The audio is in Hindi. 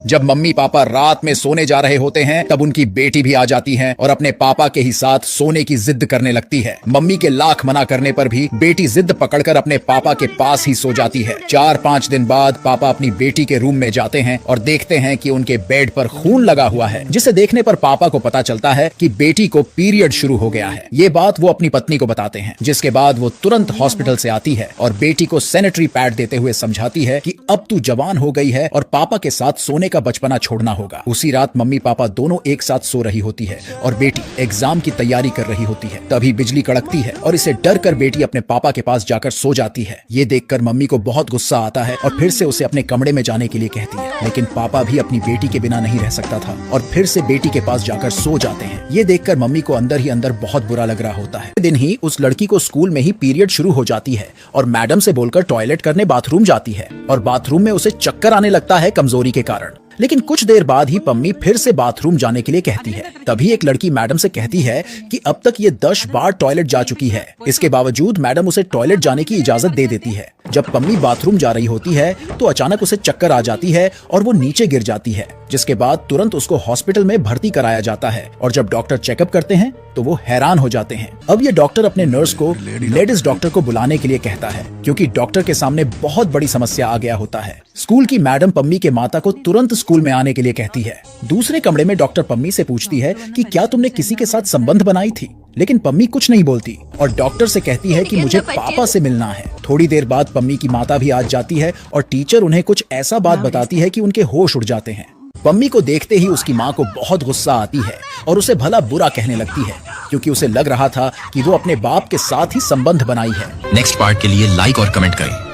जब मम्मी पापा रात में सोने जा रहे होते हैं तब उनकी बेटी भी आ जाती है और अपने पापा के ही साथ सोने की जिद करने लगती है। मम्मी के लाख मना करने पर भी बेटी जिद पकड़कर अपने पापा के पास ही सो जाती है। 4-5 दिन बाद पापा अपनी बेटी के रूम में जाते हैं और देखते हैं कि उनके बेड पर खून लगा हुआ है, जिसे देखने पर पापा को पता चलता है कि बेटी को पीरियड शुरू हो गया है। ये बात वो अपनी पत्नी को बताते हैं, जिसके बाद वो तुरंत हॉस्पिटल से आती है और बेटी को सैनिटरी पैड देते हुए समझाती है कि अब तू जवान हो गई है और पापा के साथ सोने का बचपना छोड़ना होगा। उसी रात मम्मी पापा दोनों एक साथ सो रही होती है और बेटी एग्जाम की तैयारी कर रही होती है। तभी बिजली कड़कती है और इसे डर कर बेटी अपने पापा के पास जाकर सो जाती है। ये देखकर मम्मी को बहुत गुस्सा आता है और फिर से उसे अपने कमरे में जाने के लिए कहती है, लेकिन पापा भी अपनी बेटी के बिना नहीं रह सकता था और फिर से बेटी के पास जाकर सो जाते हैं। ये देखकर मम्मी को अंदर ही अंदर बहुत बुरा लग रहा होता है। दिन ही उस लड़की को स्कूल में ही पीरियड शुरू हो जाती है और मैडम से बोलकर टॉयलेट करने बाथरूम जाती है और बाथरूम में उसे चक्कर आने लगता है कमजोरी के कारण। लेकिन कुछ देर बाद ही पम्मी फिर से बाथरूम जाने के लिए कहती है। तभी एक लड़की मैडम से कहती है कि अब तक ये 10 बार टॉयलेट जा चुकी है। इसके बावजूद मैडम उसे टॉयलेट जाने की इजाजत दे देती है। जब पम्मी बाथरूम जा रही होती है तो अचानक उसे चक्कर आ जाती है और वो नीचे गिर जाती है, जिसके बाद तुरंत उसको हॉस्पिटल में भर्ती कराया जाता है। और जब डॉक्टर चेकअप करते हैं तो वो हैरान हो जाते हैं। अब ये डॉक्टर अपने नर्स को लेडीज डॉक्टर को बुलाने के लिए कहता है, क्योंकि डॉक्टर के सामने बहुत बड़ी समस्या आ गया होता है। स्कूल की मैडम पम्मी के माता को तुरंत स्कूल में आने के लिए कहती है। दूसरे कमरे में डॉक्टर पम्मी से पूछती है कि क्या तुमने किसी के साथ संबंध बनाई थी, लेकिन पम्मी कुछ नहीं बोलती और डॉक्टर से कहती है कि मुझे पापा से मिलना है। थोड़ी देर बाद पम्मी की माता भी आ जाती है और टीचर उन्हें कुछ ऐसा बात बताती है कि उनके होश उड़ जाते हैं। पम्मी को देखते ही उसकी माँ को बहुत गुस्सा आती है और उसे भला बुरा कहने लगती है, क्योंकि उसे लग रहा था कि वो अपने बाप के साथ ही संबंध बनाई है। नेक्स्ट पार्ट के लिए लाइक और कमेंट करें।